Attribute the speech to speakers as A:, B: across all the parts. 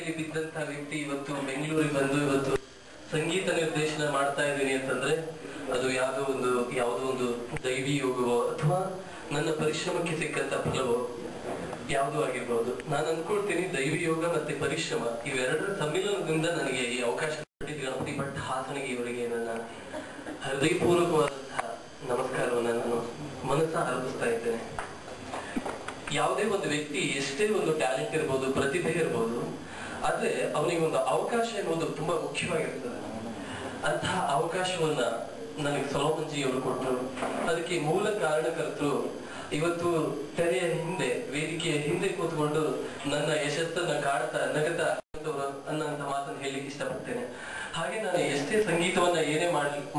A: ಕಾಯಿಲೆಗೆ ಬಿದ್ದಂತಹ ವ್ಯಕ್ತಿ ಇವತ್ತು ಬೆಂಗಳೂರಿಗೆ ಬಂದು ಇವತ್ತು ಸಂಗೀತ ನಿರ್ದೇಶನ ಮಾಡ್ತಾ ಇದ್ದೀನಿ ಅಂತಂದ್ರೆ ಅದು ಯಾವುದೋ ಒಂದು ದೈವಿ ಯೋಗವೋ ಅಥವಾ ನನ್ನ ಪರಿಶ್ರಮಕ್ಕೆ ಸಿಕ್ಕಂತ ಫಲವೋ ಯಾವುದೂ ಆಗಿರ್ಬೋದು. ನಾನು ಅನ್ಕೊಳ್ತೀನಿ ದೈವಿ ಯೋಗ ಮತ್ತೆ ಪರಿಶ್ರಮ ಇವೆರಡರ ಸಮ್ಮಿಲನದಿಂದ ನನಗೆ ಈ ಅವಕಾಶ ಗಣಪತಿ ಭಟ್ ಹಾಸನಿಗೆ ಇವರಿಗೆ ನನ್ನ ಹೃದಯಪೂರ್ವಕವಾದಂತಹ ನಮಸ್ಕಾರವನ್ನು ನಾನು ಮನಸ್ಸ ಅರ್ಪಿಸ್ತಾ ಇದ್ದೇನೆ. ಯಾವುದೇ ಒಂದು ವ್ಯಕ್ತಿ ಎಷ್ಟೇ ಒಂದು ಟ್ಯಾಲೆಂಟ್ ಇರ್ಬೋದು, ಪ್ರತಿಭೆ ಇರ್ಬೋದು, ಆದ್ರೆ ಅವನಿಗೆ ಒಂದು ಅವಕಾಶ ಎನ್ನುವುದು ತುಂಬಾ ಮುಖ್ಯವಾಗಿರ್ತದೆ. ಅಂತಹ ಅವಕಾಶವನ್ನ ನನಗೆ ಸೊಲೋಮನ್ ಜಿ ಅವರು ಕೊಟ್ಟರು. ಅದಕ್ಕೆ ಮೂಲ ಕಾರಣಕರ್ತರು ಇವತ್ತು ತೆರೆಯ ಹಿಂದೆ, ವೇದಿಕೆಯ ಹಿಂದೆ ಕೂತ್ಕೊಂಡು ನನ್ನ ಯಶಸ್ಸನ್ನ ಕಾಡ್ತಾ ನಗತಾ ಅನ್ನೋಂಥ ಮಾತನ್ನು ಹೇಳಲಿಕ್ಕೆ ಇಷ್ಟಪಡ್ತೇನೆ. ಹಾಗೆ ನಾನು ಎಷ್ಟೇ ಸಂಗೀತವನ್ನ ಏನೇ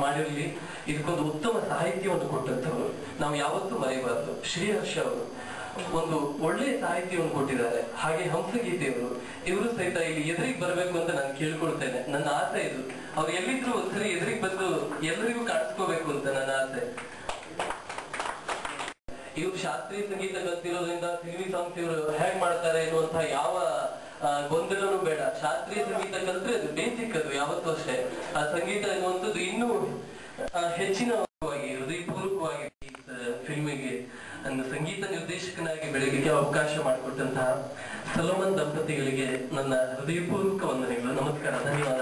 A: ಮಾಡಿರ್ಲಿ ಇದಕ್ಕೊಂದು ಉತ್ತಮ ಸಾಹಿತ್ಯವನ್ನು ಕೊಟ್ಟಂತವ್ರು ನಾವು ಯಾವತ್ತೂ ಮರೆಯಬಾರದು. ಶ್ರೀಹರ್ಷ ಅವರು ಒಂದು ಒಳ್ಳೆಯ ಸಾಹಿತ್ಯವನ್ನು ಕೊಟ್ಟಿದ್ದಾರೆ. ಹಾಗೆ ಹಂಸಗೀತೆಯವರು ಇವರು ಸಹಿತ ಇಲ್ಲಿ ಎದುರಿಗೆ ಬರಬೇಕು ಅಂತ ನಾನು ಕೇಳ್ಕೊಳ್ತೇನೆ. ನನ್ನ ಆಸೆ ಇದು. ಅವ್ರು ಎಲ್ಲಿದ್ರು ಒಂದ್ಸರಿ ಎದುರಿಗೆ ಬಂದು ಎಲ್ಲರಿಗೂ ಕಾಣಿಸ್ಕೋಬೇಕು ಅಂತ ನನ್ನ ಆಸೆ. ಇವ್ರು ಶಾಸ್ತ್ರೀಯ ಸಂಗೀತ ಕಲ್ತಿರೋದ್ರಿಂದ ಫಿಲ್ಮಿ ಸಾಂಗ್ಸ್ ಇವರು ಹೇಗ್ ಮಾಡ್ತಾರೆ ಎನ್ನುವಂತಹ ಯಾವ ಗೊಂದಲನೂ ಬೇಡ. ಶಾಸ್ತ್ರೀಯ ಸಂಗೀತ ಕಲ್ತ್ರೆ ಅದು ಬೇಸಿಕ್, ಅದು ಯಾವತ್ತೂ ಅಷ್ಟೇ. ಆ ಸಂಗೀತ ಎನ್ನುವಂಥದ್ದು ಇನ್ನೂ ಹೆಚ್ಚಿನ ಹೃದಯಪೂರ್ವಕವಾಗಿ ಫಿಲ್ಮಿಗೆ ಸಂಗೀತ ನಿರ್ದೇಶಕನಾಗಿ ಬೆಳಗಿಗೆ ಅವಕಾಶ ಮಾಡಿಕೊಟ್ಟಂತಹ ಸೊಲೋಮನ್ ದಂಪತಿಗಳಿಗೆ ನನ್ನ ಹೃದಯಪೂರ್ವಕ ವಂದನೆಗಳು. ನಮಸ್ಕಾರ, ಧನ್ಯವಾದ.